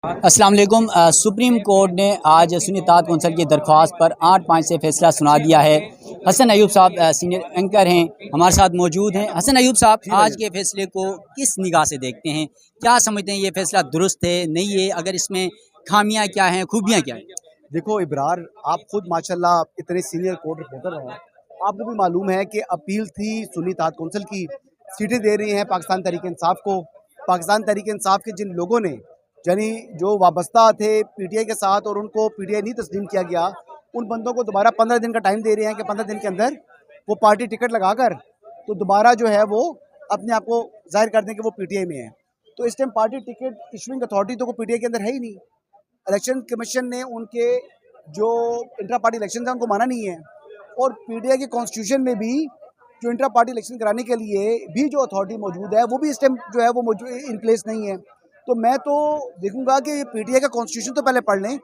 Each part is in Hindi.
अस्सलाम वालेकुम। सुप्रीम कोर्ट ने आज सुन्नी इत्तेहाद कौंसिल की दरख्वास्त पर 8-5 से फैसला सुना दिया है। हसन अयूब साहब सीनियर एंकर हैं, हमारे साथ मौजूद हैं। हसन अयूब साहब, आज के फैसले को किस निगाह से देखते हैं? क्या समझते हैं, ये फैसला दुरुस्त है, नहीं है? अगर इसमें खामियां क्या हैं, खूबियां क्या हैं? देखो इब्रार, आप खुद माशाल्लाह इतने सीनियर कोर्ट रिपोर्टर हैं। आपको भी मालूम है कि अपील थी सुन्नी इत्तेहाद कौंसिल की, सीटें दे रही हैं पाकिस्तान तहरीक-ए-इंसाफ को। पाकिस्तान तहरीक-ए-इंसाफ के जिन लोगों ने यानी जो वाबस्ता थे पीटीआई के साथ और उनको पीटीआई नहीं तस्लीम किया गया, उन बंदों को दोबारा 15 दिन का टाइम दे रहे हैं कि 15 दिन के अंदर वो पार्टी टिकट लगाकर तो दोबारा जो है वो अपने आप को ज़ाहिर कर दें कि वो पीटीआई में है। तो इस time party ticket issuing authority तो कोई पीटीआई के अंदर है ही नहीं। इलेक्शन कमीशन ने उनके जो इंट्रा पार्टी इलेक्शन है उनको माना नहीं है, और पीटीआई के कॉन्स्टिट्यूशन में भी जो इंट्रा पार्टी इलेक्शन कराने के लिए भी जो अथॉरिटी मौजूद है वो भी इस टाइम जो है वो मौजूद इन प्लेस नहीं है। तो मैं तो देखूंगा कि पीटीआई का कॉन्स्टिट्यूशन तो पहले पढ़ लें।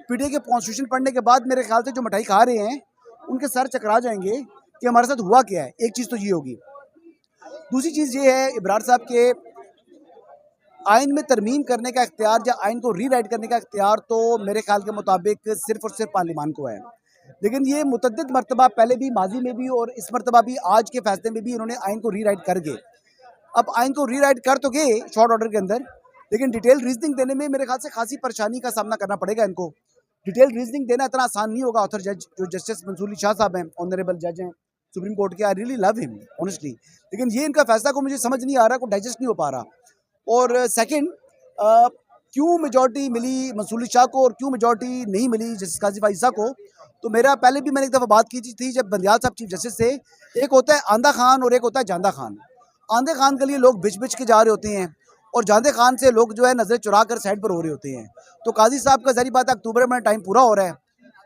पीटीआई के कॉन्स्टिट्यूशन पढ़ने के बाद मेरे ख्याल से जो मिठाई खा रहे हैं उनके सर चकरा जाएंगे कि हमारे साथ हुआ क्या है। एक चीज़ तो ये होगी। दूसरी चीज़ ये है इब्रार साहब के आइन में तरमीम करने का इख्तियार या आइन को रीराइट करने का इख्तियार तो मेरे ख्याल के मुताबिक सिर्फ और सिर्फ पार्लियामान को है। लेकिन ये मुतअद्दिद मरतबा पहले भी माजी में भी और इस मरतबा भी आज के फैसले में भी इन्होंने आइन को रीराइट कर गए। अब आइन को रीराइट कर तो गए शॉर्ट ऑर्डर के अंदर, लेकिन डिटेल रीजनिंग देने में मेरे ख्याल से खासी परेशानी का सामना करना पड़ेगा इनको। डिटेल रीजनिंग देना इतना आसान नहीं होगा। ऑथर जज जो जस्टिस मंसूर अली शाह साहब हैं, ऑनरेबल जज हैं सुप्रीम कोर्ट के, I really love him honestly, लेकिन ये इनका फैसला को मुझे समझ नहीं आ रहा, को डाइजेस्ट नहीं हो पा रहा। और सेकंड, क्यों मेजॉरिटी मिली मंसूर अली शाह को और क्यों मेजॉरिटी नहीं मिली जस्टिस काजी ईसा को? तो मेरा पहले भी मैंने एक दफ़ा बात की थी जब बंदियाल साहब चीफ जस्टिस थे। एक होता है आंदा खान और एक होता है जांदा खान। आंदे खान के लिए लोग बिच बिच के जा रहे होते हैं और जांदे खान से लोग जो है नज़र चुरा कर साइड पर हो रहे होते हैं। तो काजी साहब का ज़री बात है अक्टूबर में टाइम पूरा हो रहा है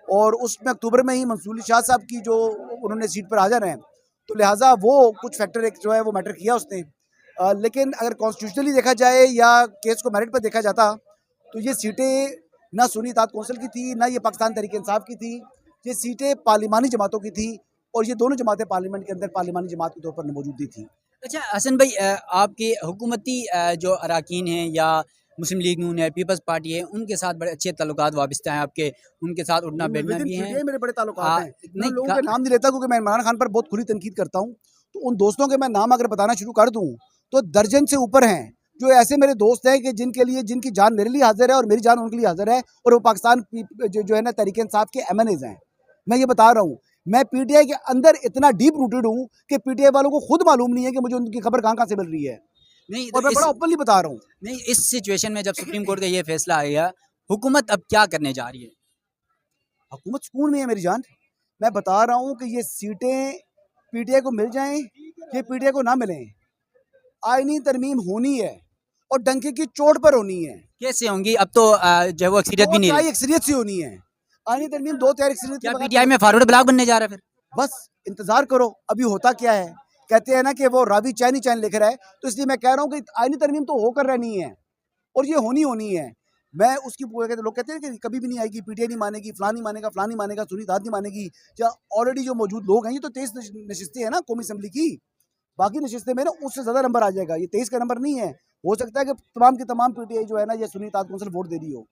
और उसमें अक्टूबर में ही मंसूर अली शाह साहब की जो उन्होंने सीट पर आ जाना है, तो लिहाजा वो कुछ फैक्टर एक जो है वो मैटर किया उसने। लेकिन अगर कॉन्स्टिट्यूशनली देखा जाए या केस को मेरिट पर देखा जाता तो ये सीटें ना सुन्नी इत्तेहाद कौंसिल की थी, ना ये पाकिस्तान तहरीक इंसाफ की थी। ये सीटें पार्लिमानी जमातों की थी और ये दोनों जमातें पार्लियामेंट के अंदर पार्लिमानी जमात के तौर पर मौजूद थी। अच्छा हसन भाई, आपके हुकूमती जो अरकान हैं या मुस्लिम लीग नून है, पीपल्स पार्टी है, उनके साथ बड़े अच्छे ताल्लुकात वाबस्ता हैं आपके, उनके साथ उठना बैठना भी है। मेरे बड़े ताल्लुकात हैं। मैं नहीं लोगों के नाम नहीं लेता क्योंकि मैं इमरान खान पर बहुत खुली तनकीद करता हूँ। तो उन दोस्तों के मैं नाम अगर बताना शुरू कर दूँ तो दर्जन से ऊपर हैं जो ऐसे मेरे दोस्त हैं कि जिनके लिए जिनकी जान मेरे लिए हाजिर है और मेरी जान उनके लिए हाजिर है, और वो पाकिस्तान जो है ना तहरीक इंसाफ के एमएनएज हैं। मैं ये बता रहा हूँ, मैं पीटीआई के अंदर इतना डीप रूटेड हूँ कि पीटीआई वालों को खुद मालूम नहीं है कि मुझे उनकी खबर कहाँ कहाँ से मिल रही है। नहीं और तो मैं बड़ा ओपनली बता रहा हूँ। नहीं, इस सिचुएशन में जब सुप्रीम कोर्ट का ये फैसला आया, हुकूमत अब क्या करने जा रही है? हुकूमत सुकून में है मेरी जान। मैं बता रहा हूँ कि ये सीटें पीटीआई को मिल जाएं कि पीटीआई को ना मिलें, आईनी तरमीम होनी है और डंके की चोट पर होनी है। कैसे होंगी? अब तो जो है वो अक्सरियत भी दो नहीं तिहाई रही। अक्सरियत से होनी है। आईनी तरमीम दो तिहाई अक्सरियत के क्या बगैर पीटीआई में फॉरवर्ड ब्लॉक बनने जा रहा है फिर? बस इंतजार करो अभी होता क्या है। कहते हैं ना कि वो रावी चैन ही चैन लिख रहा है, तो इसलिए मैं कह रहा हूँ कि आईनी तरमीम तो होकर रहनी है और ये होनी होनी है। मैं उसकी लोग कहते हैं कि कभी भी नहीं आएगी, पीटीआई नहीं मानेगी, फलां नहीं मानेगा, फलां नहीं मानेगा, सुन्नी इत्तेहाद नहीं मानेगी। या ऑलरेडी जो मौजूद लोग हैं, ये तो 23 नशिस्तें हैं ना कौमी असम्बली की, बाकी नशिस्तें में ना उससे ज़्यादा नंबर आ जाएगा, ये 23 का नंबर नहीं है। हो सकता है कि तमाम की तमाम पीटीआई जो है ना ये सुन्नी इत्तेहाद कौंसिल वोट दे रही हो।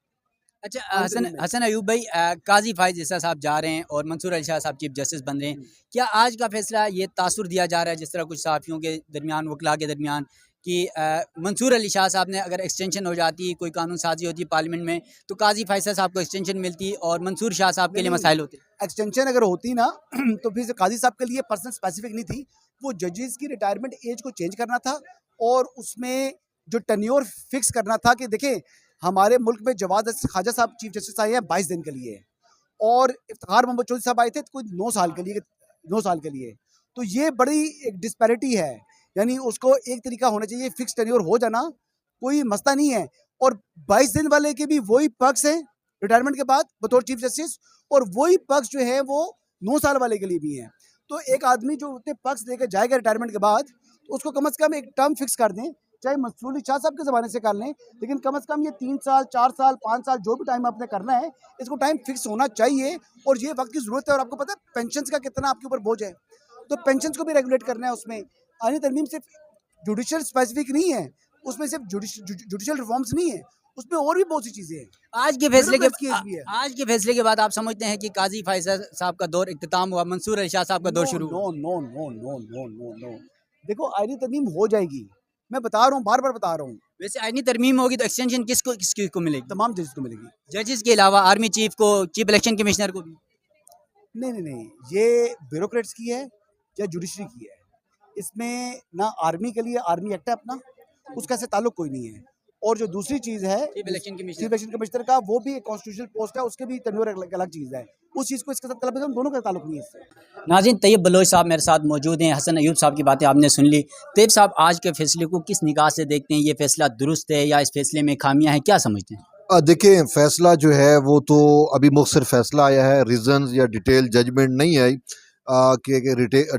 अच्छा हसन हसन अयूब भाई, काजी फायज ईसा साहब जा रहे हैं और मंसूर अली शाह साहब चीफ जस्टिस बन रहे हैं। क्या आज का फैसला ये तासुर दिया जा रहा है, जिस तरह कुछ सहाफ़ियों के दरमियान, वकला के दरमियान, कि मंसूर अली शाह साहब ने अगर एक्सटेंशन हो जाती, कोई कानून साजी होती पार्लियामेंट में, तो काजी फायज साहब को एक्सटेंशन मिलती और मंसूर शाह साहब के लिए मसाइल होते? एक्सटेंशन अगर होती ना तो फिर काजी साहब के लिए पर्सन स्पेसिफिक नहीं थी, वो जजेस की रिटायरमेंट एज को चेंज करना था और उसमें जो टेन्योर फिक्स करना था कि देखें हमारे मुल्क में जवाद ख्वाजा साहब चीफ जस्टिस आए हैं 22 दिन के लिए और इफ्तिखार मोहम्मद चौधरी साहब आए थे कोई 9 साल के लिए, 9 साल के लिए। तो ये बड़ी एक डिस्पैरिटी है, यानी उसको एक तरीका होना चाहिए, फिक्स टेन्योर हो जाना कोई मसला नहीं है। और 22 दिन वाले के भी वही पक्ष हैं रिटायरमेंट के बाद बतौर चीफ जस्टिस, और वही पक्ष जो है वो 9 साल वाले के लिए भी हैं। तो एक आदमी जो उतने पक्ष लेकर जाएगा रिटायरमेंट के बाद, तो उसको कम से कम एक टर्म फिक्स कर दें, चाहे मंसूर अली शाह साहब के ज़माने से कर लें, लेकिन कम से कम ये 3 साल 4 साल 5 साल जो भी टाइम आपने करना है, इसको टाइम फिक्स होना चाहिए। और ये वक्त की ज़रूरत है। और आपको पता है पेंशन का कितना आपके ऊपर बोझ है, तो पेंशन को भी रेगुलेट करना है। उसमें आईनी तरमीम सिर्फ जुडिशल स्पेसिफिक नहीं है, उसमें सिर्फ जुडिशल रिफॉर्म्स नहीं है, उसमें और भी बहुत सी चीजें हैं। आज के फैसले के ब्यूरोक्रेट्स की एज भी है। आज के फैसले के बाद आप समझते हैं कि काजी फैसल साहब का दौर इख्तिताम हुआ, मंसूर अली शाह साहब का दौर नो शुरू नो हुआ? No no no no no no. देखो आईनी तरमीम हो जाएगी, मैं बता रहा हूँ, बार बार बता रहा हूँ, वैसे आईनी तरमीम होगी तो एक्सटेंशन किसको मिलेगी? तमाम जजेस को मिलेगी। जजेस के अलावा आर्मी चीफ को, चीफ इलेक्शन कमिश्नर को भी? नहीं नहीं नहीं, ये ब्यूरोक्रेट्स की है या जुडिशरी की है। इसमें ना आर्मी के लिए आर्मी एक्ट है अपना, उसका से ताल्लुक कोई नहीं है। और जो दूसरी चीज़ है chief election chief commissioner. Election commissioner का, वो भी एक कॉन्स्टिट्यूशनल पोस्ट है, उसके भी तनवीर अलग अलग चीज़ है। उस चीज़ को इसके साथ तलब दोनों का ताल्लुक नहीं है इससे। नाज़रीन, तैयब बलोच साहब मेरे साथ मौजूद हैं। हसन अयूब साहब की बातें आपने सुन ली। तैयब साहब, आज के फैसले को किस निगाह से देखते हैं? ये फैसला दुरुस्त है या इस फैसले में खामियां हैं, क्या समझते हैं? देखिए फ़ैसला जो है वो तो अभी मुखसर फ़ैसला आया है, रीज़न्स या डिटेल जजमेंट नहीं आई। कि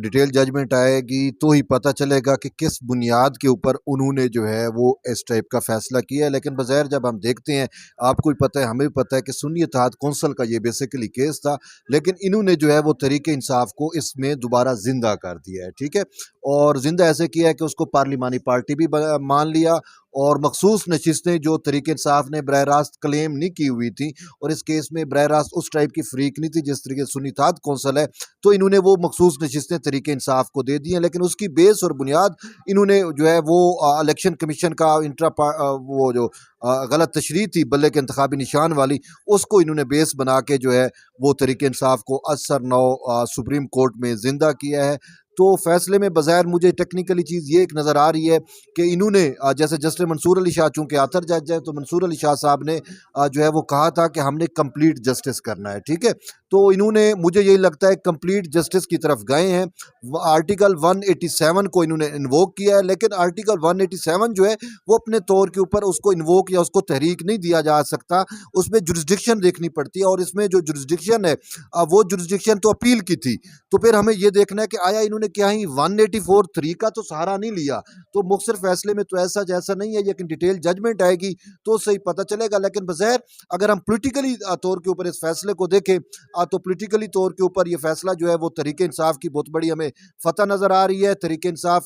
डिटेल जजमेंट आएगी तो ही पता चलेगा कि किस बुनियाद के ऊपर उन्होंने जो है वो इस टाइप का फ़ैसला किया है। लेकिन बज़ाहिर जब हम देखते हैं, आपको भी पता है, हमें भी पता है कि सुन्नी इत्तेहाद कौंसल का ये बेसिकली केस था, लेकिन इन्होंने जो है वो तरीक़े इंसाफ़ को इसमें दोबारा ज़िंदा कर दिया है, ठीक है? और ज़िंदा ऐसे किया है कि उसको पार्लिमानी पार्टी भी मान लिया, और मखसूस नशिस्तें जो तरीक़े इंसाफ़ ने बराह रास्त क्लेम नहीं की हुई थी, और इस केस में बराह रास्त उस टाइप की फ़रीक नहीं थी जिस तरीके सुन्नी इत्तेहाद कौंसल है, तो इन्होंने वो मखसूस नशिस्तें तरीक़े इंसाफ़ को दे दी हैं। लेकिन उसकी बेस और बुनियाद इन्होंने जो है वो इलेक्शन कमीशन का वो जो गलत तशरीह थी बल्ले के इंतखाबी निशान वाली, उसको इन्होंने बेस बना के जो है वो तरीक़े इंसाफ़ को असर नौ सुप्रीम कोर्ट में ज़िंदा किया है। तो फ़ैसले में बज़ाहिर मुझे टेक्निकली चीज़ ये एक नज़र आ रही है कि इन्होंने जैसे जस्टिस मंसूर अली शाह चूँकि आथर जज है, तो मंसूर अली शाह साहब ने जो है वो कहा था कि हमने कंप्लीट जस्टिस करना है, ठीक है? तो इन्होंने, मुझे यही लगता है, कंप्लीट जस्टिस की तरफ गए हैं। आर्टिकल 187 को इन्होंने इन्वोक किया है, लेकिन आर्टिकल 187 जो है वो अपने तौर के ऊपर उसको इन्वोक या उसको तहरीक नहीं दिया जा सकता, उसमें जुरिस्डिक्शन देखनी पड़ती है, और इसमें जो जुरिस्डिक्शन है वो जुरिस्डिक्शन तो अपील की थी। तो फिर हमें ये देखना है कि आया इन्होंने क्या ही 184(3) का तो सहारा नहीं लिया। तो मुखसर फैसले में तो ऐसा जैसा नहीं है, लेकिन डिटेल जजमेंट आएगी तो सही पता चलेगा। लेकिन बज़ाहिर अगर हम पॉलिटिकली तौर के ऊपर इस फैसले को देखें, तो पॉलिटिकली तौर के ऊपर ये फैसला जो है वो तरीके इंसाफ की बहुत बड़ी हमें फतह नज़र आ रही है। तरीके इंसाफ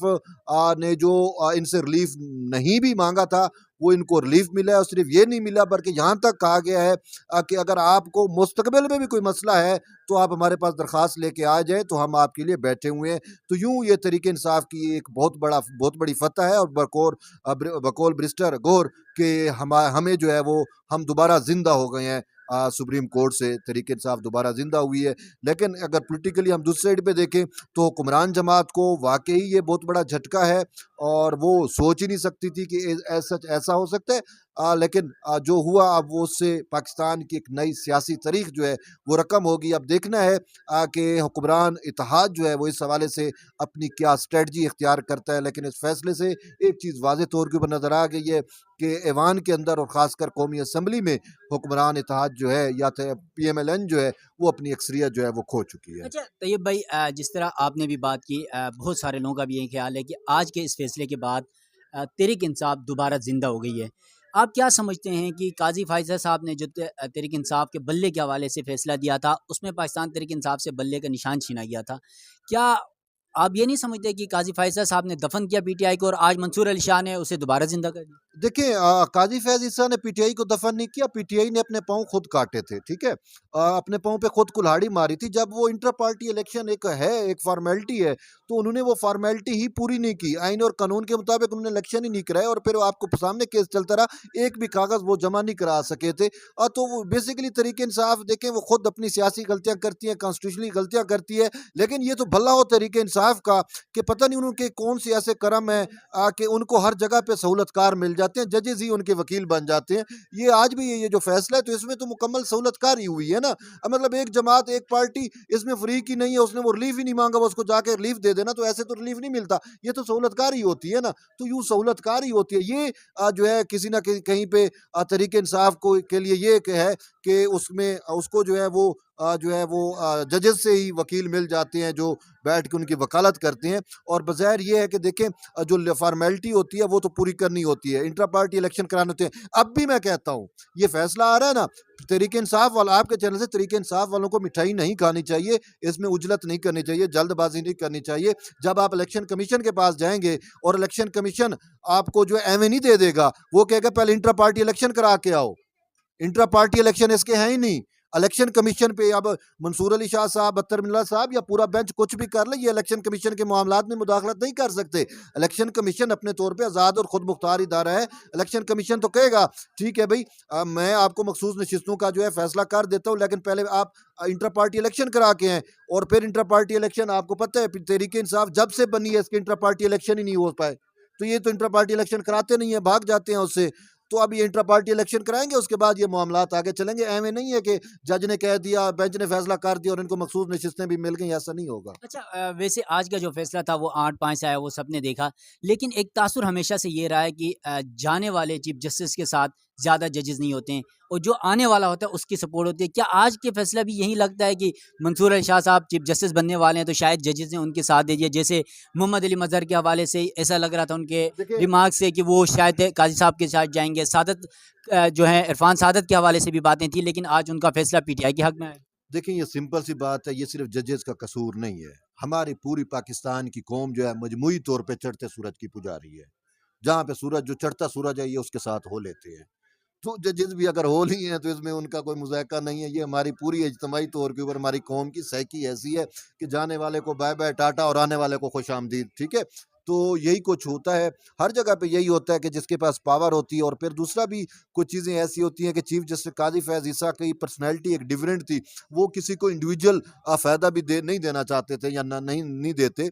ने जो इनसे रिलीफ नहीं भी मांगा था, वो इनको रिलीफ मिला है, और सिर्फ ये नहीं मिला बल्कि यहाँ तक कहा गया है कि अगर आपको मुस्तकबिल में भी कोई मसला है तो आप हमारे पास दरख्वास्त लेके आ जाए, तो हम आपके लिए बैठे हुए हैं। तो यूँ ये तरीके इंसाफ की एक बहुत बड़ी फतह है, और बकौल बैरिस्टर गौर के हमें जो है वो हम दोबारा जिंदा हो गए हैं, सुप्रीम कोर्ट से तरीके इंसाफ दोबारा जिंदा हुई है। लेकिन अगर पोलिटिकली हम दूसरी साइड पे देखें तो हुक्मरान जमात को वाकई ये बहुत बड़ा झटका है, और वो सोच ही नहीं सकती थी कि ऐसा हो सकता है। लेकिन जो हुआ, अब वो उससे पाकिस्तान की एक नई सियासी तारीख जो है वो रकम होगी। अब देखना है कि हुक्मरान इत्तेहाद जो है वो इस हवाले से अपनी क्या स्ट्रेटजी इख्तियार करता है। लेकिन इस फैसले से एक चीज़ वाज़े तौर के ऊपर नज़र आ गई है कि ऐवान के अंदर और ख़ासकर कौमी असम्बली में हुक्मरान इत्तेहाद जो है या PMLN जो है वो अपनी अक्सरियत जो है वो खो चुकी है। अच्छा तैयब भाई, जिस तरह आपने भी बात की, बहुत सारे लोगों का भी यही ख्याल है कि आज के इस फैसले के बाद तहरीक इंसाफ दोबारा ज़िंदा हो गई है। आप क्या समझते हैं कि काजी फायज़ा साहब ने जो तहरीक इंसाफ के बल्ले के हवाले से फ़ैसला दिया था, उसमें पाकिस्तान तहरीक इंसाफ से बल्ले का निशान छीना गया था। क्या आप ये नहीं समझते कि काजी फायज़ा साहब ने दफ़न किया PTI को और आज मंसूर अली शाह ने उसे दोबारा ज़िंदा कर दिया? देखिए, काजी फैज़ ईसा ने PTI को दफन नहीं किया, PTI ने अपने पाँव खुद काटे थे, ठीक है? अपने पाँव पे खुद कुल्हाड़ी मारी थी। जब वो इंटर पार्टी इलेक्शन एक फॉर्मेलिटी है, तो उन्होंने वो फॉर्मेलिटी ही पूरी नहीं की। आइन और कानून के मुताबिक उन्होंने इलेक्शन ही नहीं कराया, और फिर आपको सामने केस चलता रहा, एक भी कागज़ वो जमा नहीं करा सके थे। तो वो बेसिकली तरीके इंसाफ देखें, वो खुद अपनी सियासी गलतियाँ करती हैं, कॉन्स्टिट्यूशनली गलतियाँ करती है, लेकिन ये तो भला हो तरीके इंसाफ का कि पता नहीं उनके कौन से ऐसे करम है कि उनको हर जगह पे सहूलतकार मिल जाते हैं, जजेस ही उनके वकील बन जाते हैं। ये आज भी ये जो फैसला है, तो इसमें तो मुकम्मल सहूलतकार ही हुई है ना। मतलब एक जमात, एक पार्टी इसमें फ्री की नहीं है, उसने वो रिलीफ ही नहीं मांगा, वो उसको जाके रिलीफ दे देना, तो ऐसे तो रिलीफ नहीं मिलता। ये तो सहूलतकार ही होती है ना, तो यूँ सहूलतकार ही होती है। ये जो है किसी ना कहीं पे तरीके इंसाफ को के लिए ये है कि उसमें उसको जो है वो जो है वो जजेस से ही वकील मिल जाते हैं जो बैठ के उनकी वकालत करते हैं। और बज़ाहिर ये है कि देखें जो फॉर्मेलिटी होती है वो तो पूरी करनी होती है, इंट्रा पार्टी इलेक्शन कराने होते हैं। अब भी मैं कहता हूँ ये फैसला आ रहा है ना, तहरीक इंसाफ वाला, आपके चैनल से तहरीक इंसाफ वालों को मिठाई नहीं खानी चाहिए, इसमें उजलत नहीं करनी चाहिए, जल्दबाजी नहीं करनी चाहिए। जब आप इलेक्शन कमीशन के पास जाएंगे और इलेक्शन कमीशन आपको जो है एवं नहीं दे देगा, वो कहेगा पहले इंट्रा पार्टी इलेक्शन करा के आओ। इंट्रा पार्टी इलेक्शन इसके हैं ही नहीं। इलेक्शन कमीशन पे अब मंसूर अली शाह साहब, अख्तर मिल्ला साहब या पूरा बेंच कुछ भी कर ले, ये इलेक्शन कमीशन के मामलात में मुदाखलत नहीं कर सकते। इलेक्शन कमीशन अपने तौर पे आज़ाद और खुद मुख्तार इदारा है। इलेक्शन कमीशन तो कहेगा ठीक है भाई, मैं आपको मखसूस नशिस्तों का जो है फैसला कर देता हूँ, लेकिन पहले आप इंट्रा पार्टी इलेक्शन करा के हैं। और फिर इंट्रा पार्टी इलेक्शन आपको पता है तहरीक इंसाफ जब से बनी है इसके इंट्रा पार्टी इलेक्शन ही नहीं हो पाए। तो ये तो इंट्रा पार्टी इलेक्शन कराते नहीं है, भाग जाते हैं उससे। तो अब ये इंट्रा पार्टी इलेक्शन कराएंगे, उसके बाद ये मामलात आगे चलेंगे। ऐਵੇਂ नहीं है कि जज ने कह दिया, बेंच ने फैसला कर दिया और इनको मखसूस नशिस्तें भी मिल गई, ऐसा नहीं होगा। अच्छा, वैसे आज का जो फैसला था वो 8-5 से आया, वो सबने देखा, लेकिन एक तासुर हमेशा से ये रहा है कि जाने वाले चीफ जस्टिस के साथ ज़्यादा जजेस नहीं होते हैं और जो आने वाला होता है उसकी सपोर्ट होती है। क्या आज के फैसला भी यही लगता है कि मंसूर अली शाह साहब चीफ जस्टिस बनने वाले हैं तो शायद जजेस ने उनके साथ दे दिया? जैसे मोहम्मद अली मजहर के हवाले से ऐसा लग रहा था उनके देखिए रिमार्क से कि वो शायद काजी साहब के साथ जाएंगे। सादत जो है इरफान सादत के हवाले से भी बातें थी, लेकिन आज उनका फैसला पीटीआई के हक में है। देखिए ये सिंपल सी बात है, ये सिर्फ जजेस का कसूर नहीं है। हमारी पूरी पाकिस्तान की कौम जो है मजमूई तौर पे चढ़ते सूरज की पुजारी है। जहाँ पे सूरज, जो चढ़ता सूरज है, ये उसके साथ हो लेते हैं। तो जजेस भी अगर हो ली हैं तो इसमें उनका कोई मुज़ायका नहीं है। ये हमारी पूरी इज्तिमाई तौर के ऊपर हमारी कौम की साइकी ऐसी है कि जाने वाले को बाय बाय टाटा और आने वाले को खुश आमदीद, ठीक है? तो यही कुछ होता है, हर जगह पे यही होता है कि जिसके पास पावर होती है। और फिर दूसरा भी कुछ चीज़ें ऐसी होती हैं कि चीफ जस्टिस काजी फैज़ ईसा की पर्सनैलिटी एक डिफरेंट थी। वो किसी को इंडिविजुअल फ़ायदा भी नहीं देना चाहते थे या नहीं देते।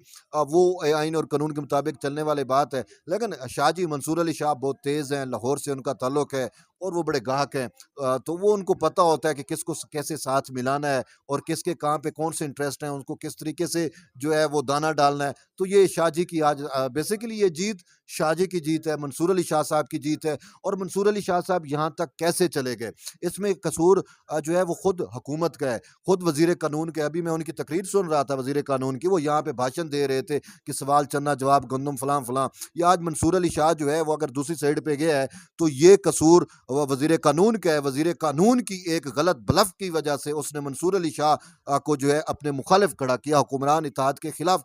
वो आइन और कानून के मुताबिक चलने वाली बात है। लेकिन शाहजी मंसूर अली शाह बहुत तेज़ हैं, लाहौर से उनका ताल्लुक़ है और वो बड़े गाहक हैं। तो वो उनको पता होता है कि किसको कैसे साथ मिलाना है और किसके कहाँ पे कौन से इंटरेस्ट हैं, उनको किस तरीके से जो है वो दाना डालना है। तो ये शाहजी की आज बेसिकली ये जीत शाहजी की जीत है, मंसूर अली शाह साहब की जीत है। और मंसूर अली शाह साहब यहाँ तक कैसे चले गए, इसमें कसूर जो है वो खुद हुकूमत का है, खुद वज़ीर कानून का है। अभी मैं उनकी तकरीर सुन रहा था वज़ीर कानून की, वो यहाँ पे भाषण दे रहे थे कि सवाल चन्ना जवाब गंदम फलां फलां। ये आज मंसूर अली शाह जो है वो अगर दूसरी साइड पे गया है तो ये कसूर वज़ीर कानून का है। वज़ीर कानून की एक गलत ब्लफ की वजह से उसने मंसूर अली शाह को जो है अपने मुखालिफ खड़ा किया, हुक्मरान इत्तेहाद के खिलाफ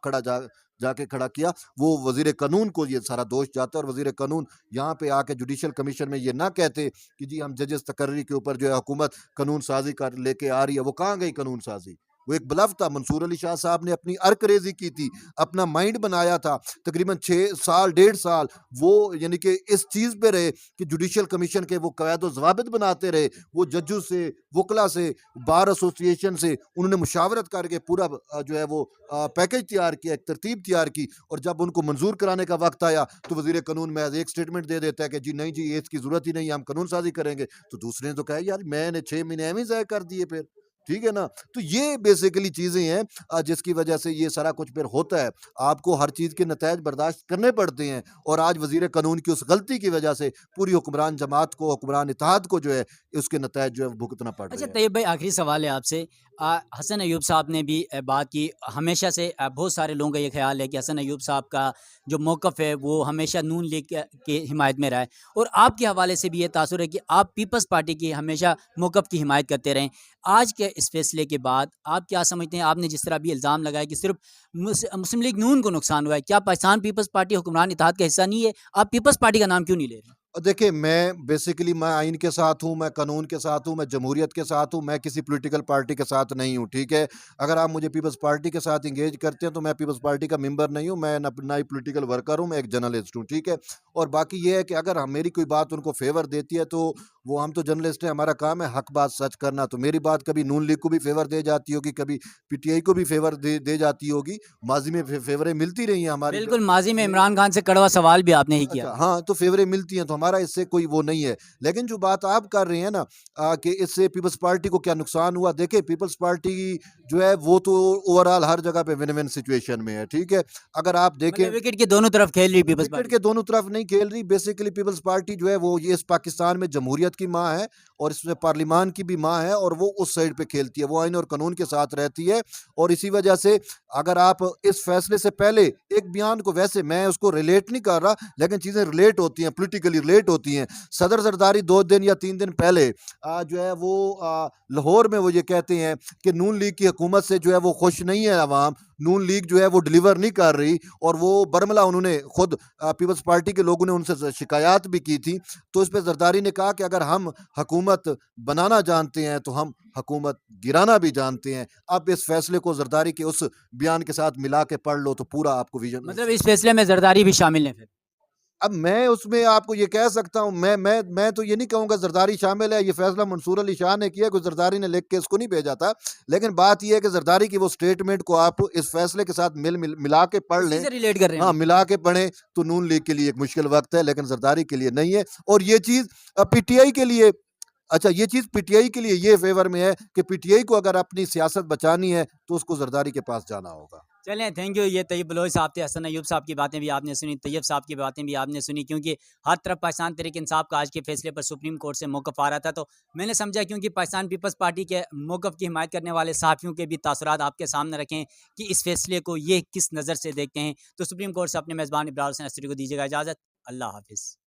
जाके खड़ा किया। वो वज़ीर कानून को ये सारा दोष जाता है। और वज़ीर कानून यहाँ पे आके जुडिशल कमीशन में ये ना कहते कि जी हम जजेस तकर्री के ऊपर जो है हुकूमत कानून साजी कर लेके आ रही है। वो कहाँ गई कानून साजी? वो एक ब्लफ था। मंसूर अली शाह साहब ने अपनी अर्करेजी की थी, अपना माइंड बनाया था। तकरीबन 6 साल 1.5 साल वो यानी कि इस चीज़ पे रहे कि जुडिशल कमीशन के वो कवायद ज़वाबित बनाते रहे। वो जजों से, वकला से, बार एसोसिएशन से उन्होंने मुशावरत करके पूरा जो है वो पैकेज तैयार किया, एक तरतीब तैयार की। और जब उनको मंजूर कराने का वक्त आया तो वज़ीर कानून महज एक स्टेटमेंट दे देता है कि जी नहीं जी ये इसकी ज़रूरत ही नहीं है, हम कानून साजी करेंगे। तो दूसरे ने तो कहा यार मैंने 6 महीने एवं ज़ाया कर दिए फिर, ठीक है ना? तो ये बेसिकली चीज़ें हैं जिसकी वजह से ये सारा कुछ फिर होता है। आपको हर चीज़ के नतायज बर्दाश्त करने पड़ते हैं। और आज वज़ीर कानून की उस गलती की वजह से पूरी हुक्मरान जमात को, हुक्मरान इत्तेहाद को जो है उसके नतायज जो है भुगतना पड़ रहे अच्छा हैं। तैयब भाई, आखिरी सवाल है आपसे। हसन अयूब साहब ने भी बात की, हमेशा से बहुत सारे लोगों का ये ख्याल है कि हसन अयूब साहब का जो मौक़िफ़ है वो हमेशा नून लीग के हिमायत में रहा है और आपके हवाले से भी ये तासुर है कि आप पीपल्स पार्टी की हमेशा मौक़िफ़ की हिमायत करते रहें। आज के इस फैसले के बाद आप क्या समझते हैं? आपने जिस तरह भी इल्ज़ाम लगाया कि सिर्फ मुस्लिम लीग नून को नुकसान हुआ है, क्या पाकिस्तान पीपल्स पार्टी हुक्मरान इत्तेहाद का हिस्सा नहीं है? आप पीपल्स पार्टी का नाम क्यों नहीं ले रहे? देखिए मैं बेसिकली मैं आइन के साथ हूँ, मैं कानून के साथ हूँ, मैं जमहूरियत के साथ हूँ, मैं किसी पॉलिटिकल पार्टी के साथ नहीं हूँ, ठीक है? अगर आप मुझे पीपल्स पार्टी के साथ इंगेज करते हैं तो मैं पीपल्स पार्टी का मेंबर नहीं हूँ, मैं ना ही पॉलिटिकल वर्कर हूँ, मैं एक जर्नलिस्ट हूँ, ठीक है? और बाकी ये है कि अगर मेरी कोई बात उनको फेवर देती है तो वो, हम तो जर्नलिस्ट हैं, हमारा काम है हक बात सच करना। तो मेरी बात कभी नून लीग को भी फेवर दे जाती होगी, कभी पीटीआई को भी फेवर दे जाती होगी। माजी में फेवरें मिलती रही हैं हमारी। बिल्कुल, माजी में इमरान खान से कड़वा सवाल भी आपने ही किया। अच्छा हाँ, तो फेवरें मिलती हैं तो हमारा इससे कोई वो नहीं है। लेकिन जो बात आप कर रहे हैं ना कि इससे पीपल्स पार्टी को क्या नुकसान हुआ, देखिए पीपल्स पार्टी जो है वो तो ओवरऑल हर जगह पे विन विन सिचुएशन में है, ठीक है। अगर आप देखें मतलब विकेट के दोनों तरफ खेल रही पीपल्स विकेट पार्टी। के दोनों तरफ नहीं खेल रही। बेसिकली पीपल्स पार्टी जो है वो ये इस पाकिस्तान में जमहूरियत की माँ है और इसमें पार्लिमान की भी माँ है और वो उस साइड पे खेलती है, वो आइन और कानून के साथ रहती है। और इसी वजह से अगर आप इस फैसले से पहले एक बयान को, वैसे मैं उसको रिलेट नहीं कर रहा लेकिन चीज़ें रिलेट होती हैं, पोलिटिकली रिलेट होती हैं। सदर जरदारी 2 दिन या 3 दिन पहले जो है वो लाहौर में वो ये कहते हैं कि नून लीग की हुकूमत से जो है वो खुश नहीं है अवाम, नून लीग जो है वो डिलीवर नहीं कर रही। और वो बरमला उन्होंने खुद पीपल्स पार्टी के लोगों ने उनसे शिकायत भी की थी। तो इस पे जरदारी ने कहा कि अगर हम हुकूमत बनाना जानते हैं तो हम हुकूमत गिराना भी जानते हैं। अब इस फैसले को जरदारी के उस बयान के साथ मिला के पढ़ लो तो पूरा आपको विजन। मतलब इस फैसले में जरदारी भी शामिल है फिर। अब मैं उसमें आपको ये कह सकता हूँ, मैं तो ये नहीं कहूँगा जरदारी शामिल है। ये फैसला मंसूर अली शाह ने किया, कोई जरदारी ने लिख के इसको नहीं भेजा था। लेकिन बात ये है कि जरदारी की वो स्टेटमेंट को आप इस फैसले के साथ मिला के पढ़ इसी लें। से रिलेट कर रहे हैं हाँ, हम। मिला के पढ़ें तो नून लीग के लिए एक मुश्किल वक्त है लेकिन जरदारी के लिए नहीं है। और ये चीज़ पीटीआई के लिए, अच्छा ये चीज़ पीटीआई के लिए ये फेवर में है कि पीटीआई को अगर अपनी सियासत बचानी है तो उसको जरदारी के पास जाना होगा। चलें, थैंक यू। ये तैयब बलोच साहब थे, हसन अयूब साहब की बातें भी आपने सुनी, तैयब साहब की बातें भी आपने सुनी। क्योंकि हर तरफ पाकिस्तान तहरीक इंसाफ का आज के फैसले पर सुप्रीम कोर्ट से मौक़िफ़ आ रहा था, तो मैंने समझा क्योंकि पाकिस्तान पीपल्स पार्टी के मौक़िफ़ की हिमायत करने वाले सहाफ़ियों के भी तासुरात आपके सामने रखें कि इस फैसले को ये किस नज़र से देखते हैं। तो सुप्रीम कोर्ट से अपने मेज़बान इब्रार हुसैन अस्सरी को दीजिएगा इजाज़त। अल्लाह हाफ़िज़।